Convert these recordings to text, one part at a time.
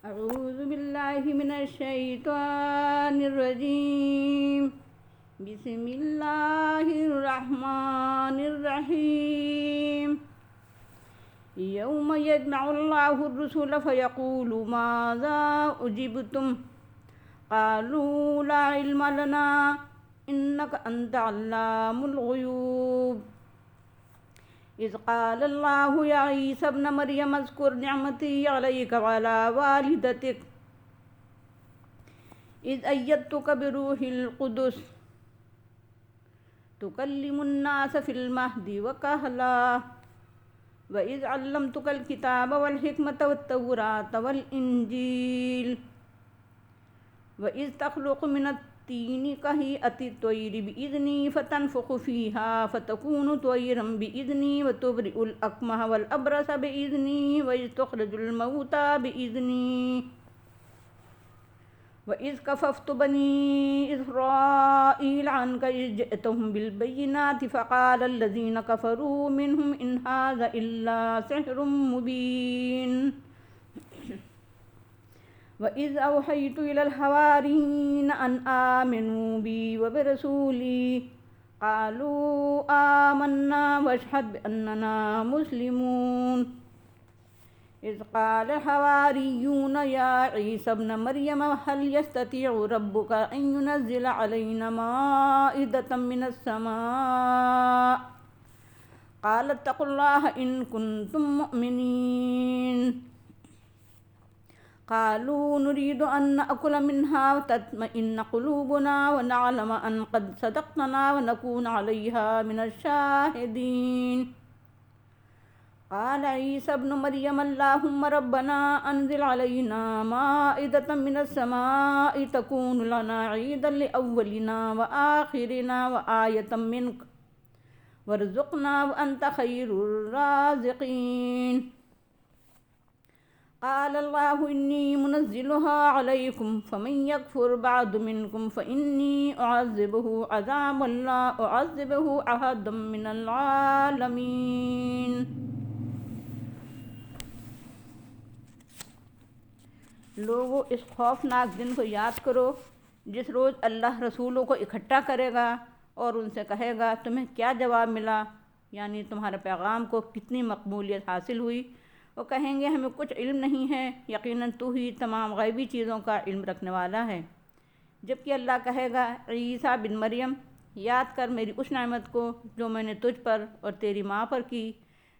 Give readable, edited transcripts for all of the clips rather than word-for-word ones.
أعوذ بالله من الشيطان الرجيم. بسم الله الرحمن الرحيم. يوم يجمع الله الرسل فيقول ماذا أجبتم قالوا لا علم لنا إنك أنت علام الغيوب. إذ قال الله يا عيسى ابن مريم اذكر نعمتي عليك وعلى والدتك إذ أيدتك بروح القدس تكلم الناس في المهد وكهلا وإذ علمتك الكتاب والحكمة والتوراة والإنجيل وإذ تخلق من الطين كهيئة الطير بإذني فتنفخ فيها فتكون طيرا بإذني وتبرئ الأكمه والأبرص بإذني وإذ تخرج الموتى بإذني وإذ كففت بني إسرائيل عنك إذ جئتهم بالبينات فقال الذين كفروا منهم إن هذا إلا سحر مبين. وإذ أوحيت إلى الحواريين أن آمنوا بي وبرسولي قالوا آمنا واشهد بأننا مسلمون. إذ قال الحواريون يا عيسى ابن مريم هل يستطيع ربك أن ينزل علينا مائدة من السماء قال اتقوا الله إن كنتم مؤمنين. قالوا نريد أن نأكل منها وتطمئن قلوبنا ونعلم أن قد صدقتنا ونكون عليها من الشاهدين. قال عيسى ابن مريم اللهم ربنا أنزل علينا مائدة من السماء تكون لنا عيدا لأولنا وآخرنا وآية منك وارزقنا وأنت خير الرازقين. قال الله إني منزلها عليكم فمن يكفر بعد منكم فإني أعذبه عذابا لا أعذبه أحدا من العالمين. لوگو اس خوفناک دن کو یاد کرو جس روز اللہ رسولوں کو اکٹھا کرے گا اور ان سے کہے گا تمہیں کیا جواب ملا، یعنی تمہارے پیغام کو کتنی مقبولیت حاصل ہوئی۔ وہ کہیں گے ہمیں کچھ علم نہیں ہے، یقیناً تو ہی تمام غیبی چیزوں کا علم رکھنے والا ہے۔ جبکہ اللہ کہے گا عیسیٰ بن مریم یاد کر میری اس نعمت کو جو میں نے تجھ پر اور تیری ماں پر کی،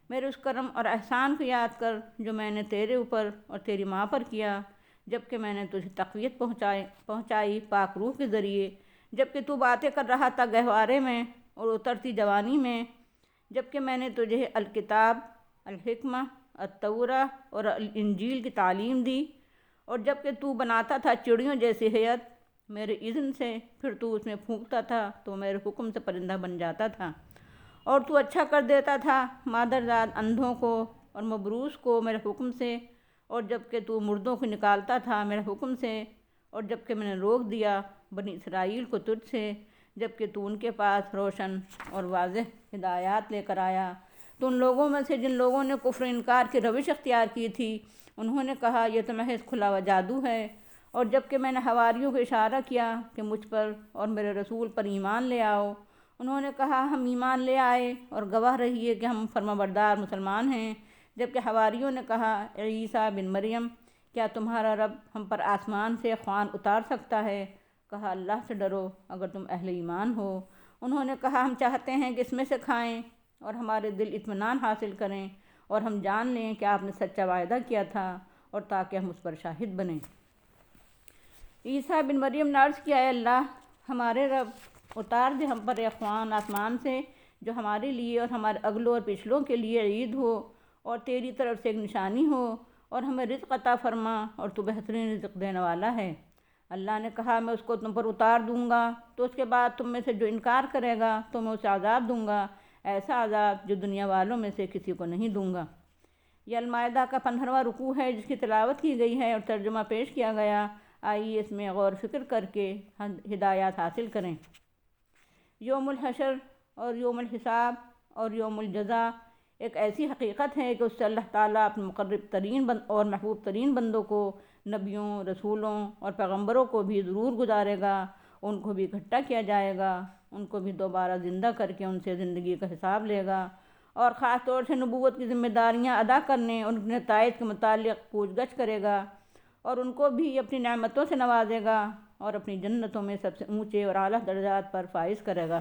میرے اس کرم اور احسان کو یاد کر جو میں نے تیرے اوپر اور تیری ماں پر کیا، جبکہ میں نے تجھے تقویت پہنچائی پاک روح کے ذریعے، جبکہ تو باتیں کر رہا تھا گہوارے میں اور اترتی جوانی میں، جبکہ میں نے تجھے الکتاب، الحکمہ، التوراہ اور الانجیل کی تعلیم دی، اور جبکہ تو بناتا تھا چڑیوں جیسی ہیئت میرے اذن سے، پھر تو اس میں پھونکتا تھا تو میرے حکم سے پرندہ بن جاتا تھا، اور تو اچھا کر دیتا تھا مادرزاد اندھوں کو اور مبروس کو میرے حکم سے، اور جبکہ تو مردوں کو نکالتا تھا میرے حکم سے، اور جبکہ میں نے روک دیا بنی اسرائیل کو تجھ سے، جبکہ تو ان کے پاس روشن اور واضح ہدایات لے کر آیا۔ تو ان لوگوں میں سے جن لوگوں نے کفر انکار کی روش اختیار کی تھی انہوں نے کہا یہ تو محض کھلا ہوا جادو ہے، اور جبکہ میں نے حواریوں کو اشارہ کیا کہ مجھ پر اور میرے رسول پر ایمان لے آؤ، انہوں نے کہا ہم ایمان لے آئے اور گواہ رہیے کہ ہم فرمانبردار مسلمان ہیں۔ جبکہ حواریوں نے کہا اے عیسیٰ بن مریم کیا تمہارا رب ہم پر آسمان سے خوان اتار سکتا ہے؟ کہا اللہ سے ڈرو اگر تم اہل ایمان ہو۔ انہوں نے کہا ہم چاہتے ہیں کہ اس میں سے کھائیں اور ہمارے دل اطمینان حاصل کریں اور ہم جان لیں کہ آپ نے سچا وعدہ کیا تھا، اور تاکہ ہم اس پر شاہد بنیں۔ عیسیٰ بن مریم نے عرض کیا اے اللہ ہمارے رب اتار دے ہم پر ایک خوان آسمان سے جو ہمارے لیے اور ہمارے اگلوں اور پچھلوں کے لیے عید ہو اور تیری طرف سے ایک نشانی ہو، اور ہمیں رزق عطا فرما اور تو بہترین رزق دینے والا ہے۔ اللہ نے کہا میں اس کو تم پر اتار دوں گا، تو اس کے بعد تم میں سے جو انکار کرے گا تو میں اسے عذاب دوں گا، ایسا عذاب جو دنیا والوں میں سے کسی کو نہیں دوں گا۔ یہ المائدہ کا 15واں رکوع ہے جس کی تلاوت کی گئی ہے اور ترجمہ پیش کیا گیا۔ آئیے اس میں غور فکر کر کے ہدایات حاصل کریں۔ یوم الحشر اور یوم الحساب اور یوم الجزا ایک ایسی حقیقت ہے کہ اس سے اللہ تعالیٰ اپنے مقرب ترین اور محبوب ترین بندوں کو، نبیوں، رسولوں اور پیغمبروں کو بھی ضرور گزارے گا، ان کو بھی اکٹھا کیا جائے گا، ان کو بھی دوبارہ زندہ کر کے ان سے زندگی کا حساب لے گا، اور خاص طور سے نبوت کی ذمہ داریاں ادا کرنے اور ان کے نتائج کے متعلق پوچھ گچھ کرے گا، اور ان کو بھی اپنی نعمتوں سے نوازے گا اور اپنی جنتوں میں سب سے اونچے اور اعلیٰ درجات پر فائز کرے گا۔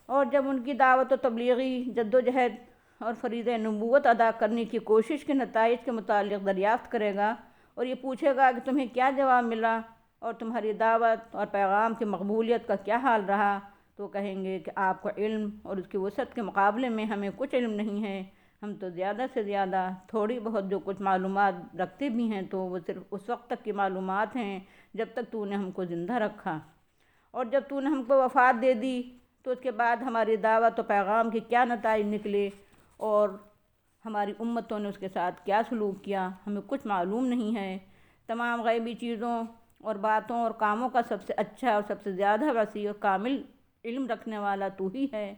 اور جب ان کی دعوت و تبلیغی جدوجہد اور فریضہ نبوت ادا کرنے کی کوشش کے نتائج کے متعلق دریافت کرے گا اور یہ پوچھے گا کہ تمہیں کیا جواب ملا اور تمہاری دعوت اور پیغام کی مقبولیت کا کیا حال رہا، تو کہیں گے کہ آپ کو علم اور اس کی وسعت کے مقابلے میں ہمیں کچھ علم نہیں ہے، ہم تو زیادہ سے زیادہ تھوڑی بہت جو کچھ معلومات رکھتے بھی ہیں تو وہ صرف اس وقت تک کی معلومات ہیں جب تک تو نے ہم کو زندہ رکھا، اور جب تو نے ہم کو وفات دے دی تو اس کے بعد ہماری دعوت و پیغام کے کیا نتائج نکلے اور ہماری امتوں نے اس کے ساتھ کیا سلوک کیا، ہمیں کچھ معلوم نہیں ہے۔ تمام غیبی چیزوں اور باتوں اور کاموں کا سب سے اچھا اور سب سے زیادہ وسیع اور کامل علم رکھنے والا تو ہی ہے،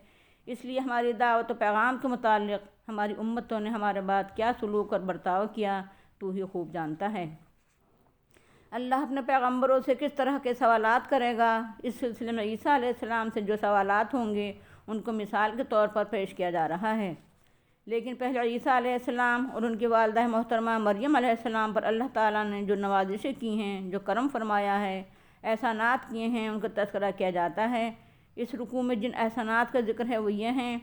اس لیے ہماری دعوت و پیغام کے متعلق ہماری امتوں نے ہمارے بعد کیا سلوک اور برتاؤ کیا تو ہی خوب جانتا ہے۔ اللہ اپنے پیغمبروں سے کس طرح کے سوالات کرے گا، اس سلسلے میں عیسیٰ علیہ السلام سے جو سوالات ہوں گے ان کو مثال کے طور پر پیش کیا جا رہا ہے۔ لیکن پہلے عیسیٰ علیہ السلام اور ان کی والدہ محترمہ مریم علیہ السلام پر اللہ تعالیٰ نے جو نوازشیں کی ہیں، جو کرم فرمایا ہے، احسانات کیے ہیں، ان کا تذکرہ کیا جاتا ہے۔ اس رکوع میں جن احسانات کا ذکر ہے وہ یہ ہیں: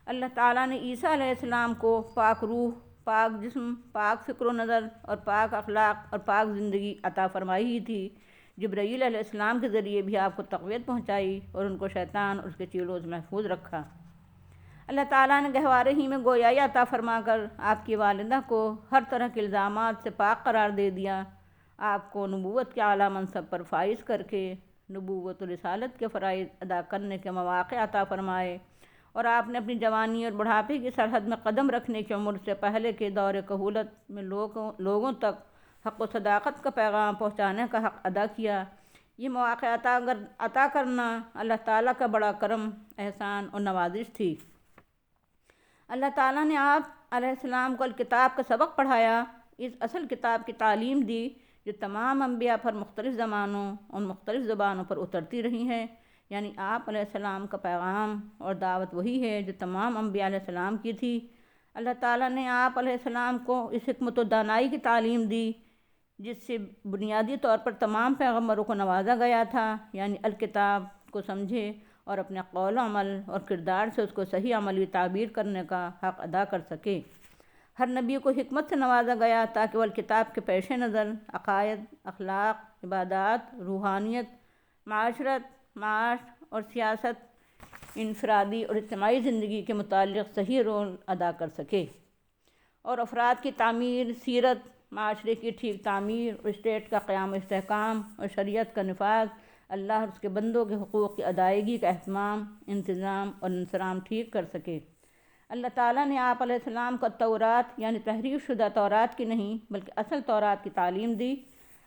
اللہ تعالیٰ نے عیسیٰ علیہ السلام کو پاک روح، پاک جسم، پاک فکر و نظر اور پاک اخلاق اور پاک زندگی عطا فرمائی ہی تھی۔ جبرائیل علیہ السلام کے ذریعے بھی آپ کو تقویت پہنچائی اور ان کو شیطان اور اس کے چیلوں سے محفوظ رکھا۔ اللہ تعالیٰ نے گہوارے ہی میں گویائی عطا فرما کر آپ کی والدہ کو ہر طرح کے الزامات سے پاک قرار دے دیا، آپ کو نبوت کے اعلیٰ منصب پر فائز کر کے نبوت و رسالت کے فرائض ادا کرنے کے مواقع عطا فرمائے، اور آپ نے اپنی جوانی اور بڑھاپے کی سرحد میں قدم رکھنے کی عمر سے پہلے کے دور کہولت میں لوگوں تک حق و صداقت کا پیغام پہنچانے کا حق ادا کیا۔ یہ مواقع عطا کرنا اللہ تعالیٰ کا بڑا کرم، احسان اور نوازش تھی۔ اللہ تعالیٰ نے آپ علیہ السلام کو الکتاب کا سبق پڑھایا، اس اصل کتاب کی تعلیم دی جو تمام انبیاء پر مختلف زمانوں اور مختلف زبانوں پر اترتی رہی ہے، یعنی آپ علیہ السلام کا پیغام اور دعوت وہی ہے جو تمام انبیاء علیہ السلام کی تھی۔ اللہ تعالیٰ نے آپ علیہ السلام کو اس حکمت و دانائی کی تعلیم دی جس سے بنیادی طور پر تمام پیغمبروں کو نوازا گیا تھا، یعنی الکتاب کو سمجھے اور اپنے قول و عمل اور کردار سے اس کو صحیح عملی تعبیر کرنے کا حق ادا کر سکے۔ ہر نبی کو حکمت سے نوازا گیا تاکہ وہ الکتاب کے پیش نظر عقائد، اخلاق، عبادات، روحانیت، معاشرت، معاش اور سیاست، انفرادی اور اجتماعی زندگی کے متعلق صحیح رول ادا کر سکے، اور افراد کی تعمیر، سیرت، معاشرے کی ٹھیک تعمیر اور اسٹیٹ کا قیام و استحکام اور شریعت کا نفاذ، اللہ اور اس کے بندوں کے حقوق کی ادائیگی کا اہتمام، انتظام اور انصرام ٹھیک کر سکے۔ اللہ تعالیٰ نے آپ علیہ السلام کو تورات یعنی تحریف شدہ تورات کی نہیں بلکہ اصل تورات کی تعلیم دی۔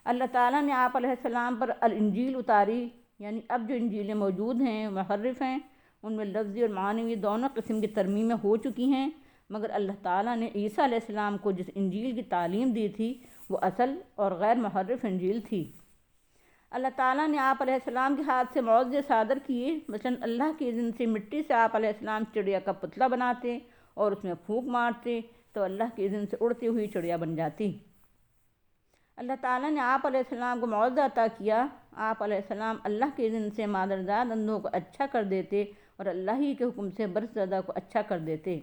اللہ تعالیٰ نے آپ علیہ السلام پر الانجیل اتاری، یعنی اب جو انجیلیں موجود ہیں محرف ہیں، ان میں لفظی اور معنوی دونوں قسم کی ترمیمیں ہو چکی ہیں، مگر اللہ تعالیٰ نے عیسیٰ علیہ السلام کو جس انجیل کی تعلیم دی تھی وہ اصل اور غیر محرف انجیل تھی۔ اللہ تعالیٰ نے آپ علیہ السلام کے ہاتھ سے معجزے صادر کیے، مثلاً اللہ کے اذن سے مٹی سے آپ علیہ السلام چڑیا کا پتلا بناتے اور اس میں پھونک مارتے تو اللہ کے اذن سے اڑتی ہوئی چڑیا بن جاتی۔ اللہ تعالیٰ نے آپ علیہ السلام کو معجزہ عطا کیا، آپ علیہ السلام اللہ کے اذن سے مادرزاد اندھوں کو اچھا کر دیتے اور اللہ ہی کے حکم سے برس زدہ کو اچھا کر دیتے۔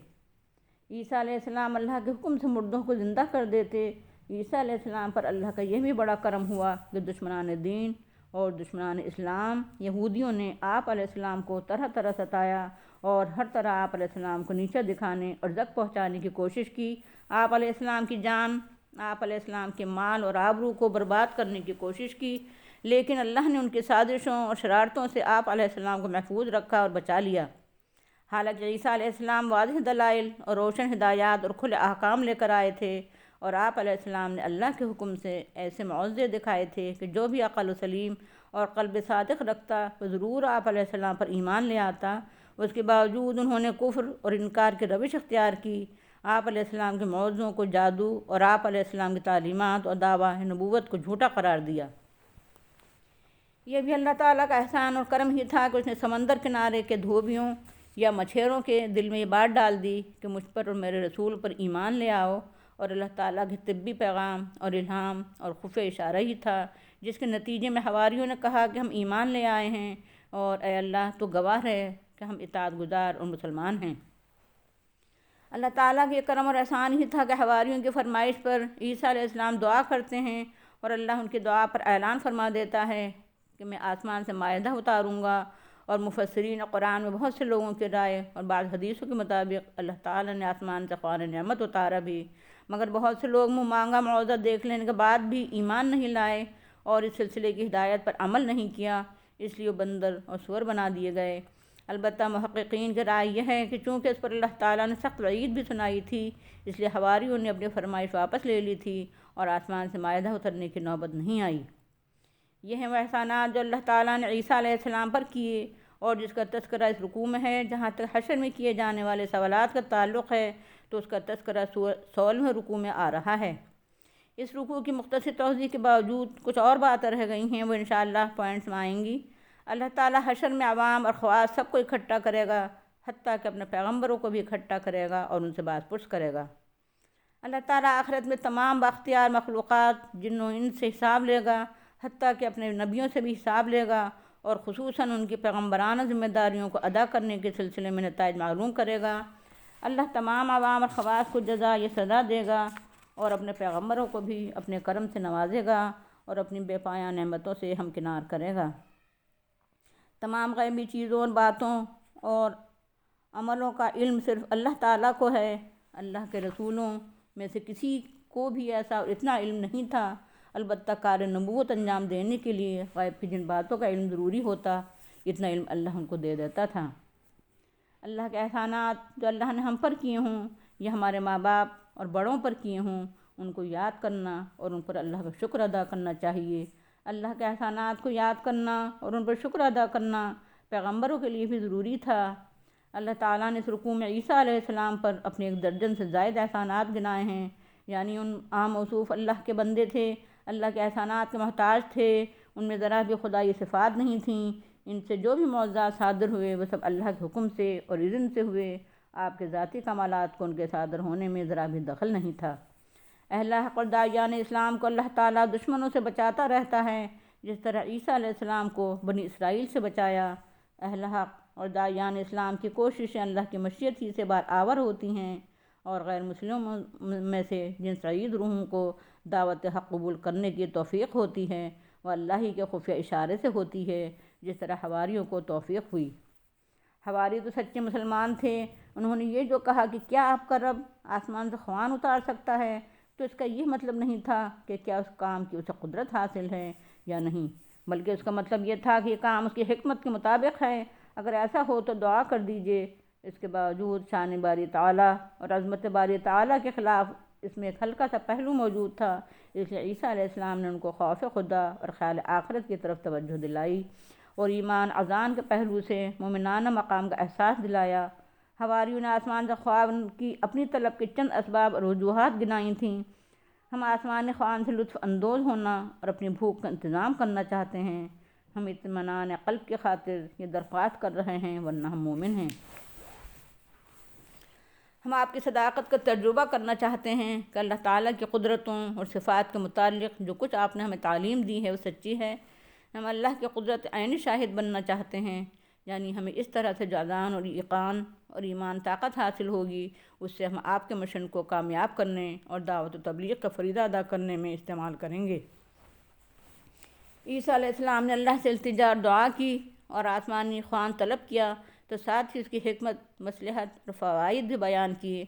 عیسیٰ علیہ السلام اللہ کے حکم سے مردوں کو زندہ کر دیتے۔ عیسیٰ علیہ السلام پر اللہ کا یہ بھی بڑا کرم ہوا کہ دشمنان دین اور دشمنان اسلام یہودیوں نے آپ علیہ السلام کو طرح طرح ستایا اور ہر طرح آپ علیہ السلام کو نیچا دکھانے اور زک پہنچانے کی کوشش کی۔ آپ علیہ السلام کی جان، آپ علیہ السلام کے مال اور آبرو کو برباد کرنے کی کوشش کی، لیکن اللہ نے ان کی سازشوں اور شرارتوں سے آپ علیہ السلام کو محفوظ رکھا اور بچا لیا۔ حالانکہ عیسیٰ علیہ السلام واضح دلائل اور روشن ہدایات اور کھلے احکام لے کر آئے تھے، اور آپ علیہ السلام نے اللہ کے حکم سے ایسے معجزے دکھائے تھے کہ جو بھی عقل و سلیم اور قلب صادق رکھتا وہ ضرور آپ علیہ السلام پر ایمان لے آتا، اس کے باوجود انہوں نے کفر اور انکار کی روش اختیار کی، آپ علیہ السلام کے معجزوں کو جادو اور آپ علیہ السلام کی تعلیمات اور دعویٰ نبوت کو جھوٹا قرار دیا۔ یہ بھی اللہ تعالیٰ کا احسان اور کرم ہی تھا کہ اس نے سمندر کنارے کے دھوبیوں یا مچھیروں کے دل میں یہ بات ڈال دی کہ مجھ پر اور میرے رسول پر ایمان لے آؤ، اور اللہ تعالیٰ کے طبی پیغام اور الہام اور خفیہ اشارہ ہی تھا، جس کے نتیجے میں حواریوں نے کہا کہ ہم ایمان لے آئے ہیں، اور اے اللہ تو گواہ ہے کہ ہم اطاعت گزار اور مسلمان ہیں۔ اللہ تعالیٰ کے کرم اور احسان ہی تھا کہ حواریوں کی فرمائش پر عیسیٰ علیہ السلام دعا کرتے ہیں، اور اللہ ان کی دعا پر اعلان فرما دیتا ہے کہ میں آسمان سے مائدہ اتاروں گا، اور مفسرین قرآن میں بہت سے لوگوں کی رائے اور بعض حدیثوں کے مطابق اللہ تعالیٰ نے آسمان سے خوان نعمت اتارا بھی، مگر بہت سے لوگ منہ مانگا معجزہ دیکھ لینے کے بعد بھی ایمان نہیں لائے اور اس سلسلے کی ہدایت پر عمل نہیں کیا، اس لیے وہ بندر اور سور بنا دیے گئے۔ البتہ محققین کی رائے یہ ہے کہ چونکہ اس پر اللہ تعالیٰ نے سخت وعید بھی سنائی تھی، اس لیے حواریوں نے اپنی فرمائش واپس لے لی تھی اور آسمان سے مائدہ اترنے کی نوبت نہیں آئی۔ یہ ہیں وہ احسانات جو اللہ تعالیٰ نے عیسیٰ علیہ السلام پر کیے، اور جس کا تذکرہ اس رکوع میں ہے۔ جہاں تک حشر میں کیے جانے والے سوالات کا تعلق ہے تو اس کا تذکرہ 16ویں رکوع میں آ رہا ہے۔ اس رکوع کی مختصر توضیح کے باوجود کچھ اور باتیں رہ گئی ہیں، وہ انشاءاللہ پوائنٹس میں آئیں گی۔ اللہ تعالیٰ حشر میں عوام اور خواص سب کو اکٹھا کرے گا، حتیٰ کہ اپنے پیغمبروں کو بھی اکٹھا کرے گا اور ان سے بات پرس کرے گا۔ اللہ تعالیٰ آخرت میں تمام بااختیار مخلوقات جن و انس سے حساب لے گا، حتیٰ کہ اپنے نبیوں سے بھی حساب لے گا، اور خصوصاً ان کی پیغمبرانہ ذمہ داریوں کو ادا کرنے کے سلسلے میں نتائج معلوم کرے گا۔ اللہ تمام عوام اور خواص کو جزا یہ سزا دے گا، اور اپنے پیغمبروں کو بھی اپنے کرم سے نوازے گا اور اپنی بے پایہ نعمتوں سے ہمکنار کرے گا۔ تمام غیبی چیزوں اور باتوں اور عملوں کا علم صرف اللہ تعالیٰ کو ہے۔ اللہ کے رسولوں میں سے کسی کو بھی ایسا اور اتنا علم نہیں تھا، البتہ کار نبوت انجام دینے کے لیے غیب کی جن باتوں کا علم ضروری ہوتا، اتنا علم اللہ ان کو دے دیتا تھا۔ اللہ کے احسانات جو اللہ نے ہم پر کیے ہوں یا ہمارے ماں باپ اور بڑوں پر کیے ہوں، ان کو یاد کرنا اور ان پر اللہ کا شکر ادا کرنا چاہیے۔ اللہ کے احسانات کو یاد کرنا اور ان پر شکر ادا کرنا پیغمبروں کے لیے بھی ضروری تھا۔ اللہ تعالیٰ نے اس رکوع میں عیسیٰ علیہ السلام پر اپنے 1 درجن سے زائد احسانات گنائے ہیں، یعنی ان عام موصوف اللہ کے بندے تھے، اللہ کے احسانات کے محتاج تھے، ان میں ذرا بھی خدائی صفات نہیں تھیں، ان سے جو بھی معجزات صادر ہوئے وہ سب اللہ کے حکم سے اور اذن سے ہوئے، آپ کے ذاتی کمالات کو ان کے صادر ہونے میں ذرا بھی دخل نہیں تھا۔ اہل حق اور داعیان اسلام کو اللہ تعالیٰ دشمنوں سے بچاتا رہتا ہے، جس طرح عیسیٰ علیہ السلام کو بنی اسرائیل سے بچایا۔ اہل حق اور داعیان اسلام کی کوششیں اللہ کی مشیت ہی سے بار آور ہوتی ہیں، اور غیر مسلموں میں سے جن سعید روحوں کو دعوت حق قبول کرنے کی توفیق ہوتی ہے، وہ اللہ ہی کے خفیہ اشارے سے ہوتی ہے، جس طرح حواریوں کو توفیق ہوئی۔ حواری تو سچے مسلمان تھے، انہوں نے یہ جو کہا کہ کیا آپ کا رب آسمان سے خوان اتار سکتا ہے، تو اس کا یہ مطلب نہیں تھا کہ کیا اس کام کی اسے قدرت حاصل ہے یا نہیں، بلکہ اس کا مطلب یہ تھا کہ یہ کام اس کی حکمت کے مطابق ہے، اگر ایسا ہو تو دعا کر دیجئے۔ اس کے باوجود شان باری تعالیٰ اور عظمت باری تعالیٰ کے خلاف اس میں ایک ہلکا سا پہلو موجود تھا، اس لیے عیسیٰ علیہ السلام نے ان کو خوف خدا اور خیال آخرت کی طرف توجہ دلائی، اور ایمان اذان کے پہلو سے مومنانہ مقام کا احساس دلایا۔ حواریوں نے آسمان سے خوان کی اپنی طلب کے چند اسباب اور وجوہات گنائی تھیں۔ ہم آسمان خوان سے لطف اندوز ہونا اور اپنی بھوک کا انتظام کرنا چاہتے ہیں، ہم اطمینان قلب کی خاطر یہ درخواست کر رہے ہیں، ورنہ ہم مومن ہیں۔ ہم آپ کی صداقت کا تجربہ کرنا چاہتے ہیں کہ اللہ تعالیٰ کی قدرتوں اور صفات کے متعلق جو کچھ آپ نے ہمیں تعلیم دی ہے وہ سچی ہے۔ ہم اللہ کی قدرت عینی شاہد بننا چاہتے ہیں، یعنی ہمیں اس طرح سے جاذان اور یقین اور ایمان طاقت حاصل ہوگی، اس سے ہم آپ کے مشن کو کامیاب کرنے اور دعوت و تبلیغ کا فریضہ ادا کرنے میں استعمال کریں گے۔ عیسیٰ علیہ السلام نے اللہ سے التجا اور دعا کی اور آسمانی خوان طلب کیا، تو ساتھ ہی اس کی حکمت، مصلحت اور فوائد بھی بیان کیے۔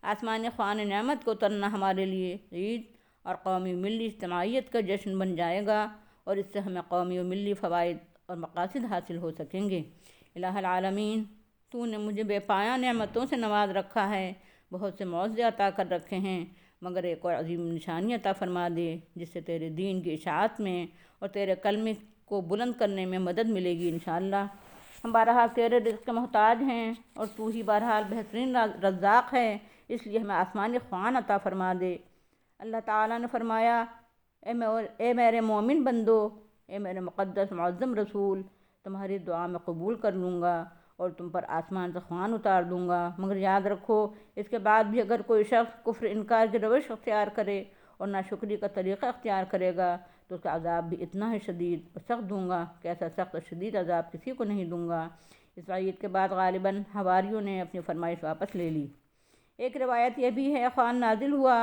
آسمانی خوان نعمت کو اترنا ہمارے لیے عید اور قومی و ملی اجتماعیت کا جشن بن جائے گا، اور اس سے ہمیں قومی و ملی فوائد اور مقاصد حاصل ہو سکیں گے۔ الہ العالمین، تو نے مجھے بے پایہ نعمتوں سے نواز رکھا ہے، بہت سے معجزے عطا کر رکھے ہیں، مگر ایک اور عظیم نشانی عطا فرما دے جس سے تیرے دین کی اشاعت میں اور تیرے کلمے کو بلند کرنے میں مدد ملے گی انشاءاللہ۔ ہم بہرحال تیرے رزق کے محتاج ہیں اور تو ہی بہرحال بہترین رزاق ہے، اس لیے ہمیں آسمانی خوان عطا فرما دے۔ اللہ تعالیٰ نے فرمایا، اے میرے مومن بندو، اے میرے مقدس معظم رسول، تمہاری دعا میں قبول کر لوں گا اور تم پر آسمان سے خوان اتار دوں گا، مگر یاد رکھو اس کے بعد بھی اگر کوئی شخص کفر انکار کی روش اختیار کرے اور ناشکری کا طریقہ اختیار کرے گا تو اس کا عذاب بھی اتنا ہی شدید اور سخت دوں گا کہ ایسا سخت اور شدید عذاب کسی کو نہیں دوں گا۔ اس وعید کے بعد غالباً حواریوں نے اپنی فرمائش واپس لے لی۔ ایک روایت یہ بھی ہے، خوان نازل ہوا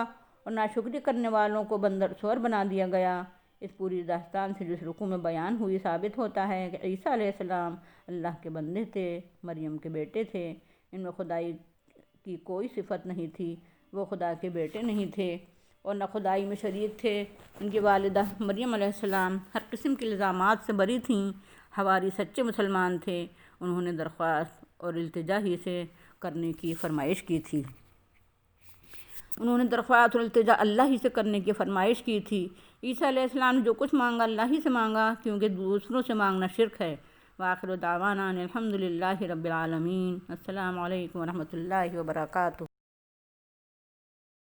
اور ناشکری کرنے والوں کو بندر سور بنا دیا گیا۔ اس پوری داستان سے جس رکوع میں بیان ہوئی ثابت ہوتا ہے کہ عیسیٰ علیہ السلام اللہ کے بندے تھے، مریم کے بیٹے تھے، ان میں خدائی کی کوئی صفت نہیں تھی، وہ خدا کے بیٹے نہیں تھے اور نہ خدائی میں شریک تھے۔ ان کی والدہ مریم علیہ السلام ہر قسم کے الزامات سے بری تھیں۔ حواری سچے مسلمان تھے، انہوں نے درخواست اور التجا ہی سے کرنے کی فرمائش کی تھی۔ اللہ ہی سے کرنے کی فرمائش کی تھی۔ عیسیٰ علیہ السلام نے جو کچھ مانگا اللہ ہی سے مانگا، کیونکہ دوسروں سے مانگنا شرک ہے۔ وآخر دعوانا الحمدللہ رب العالمین۔ السلام علیکم ورحمۃ اللہ وبرکاتہ۔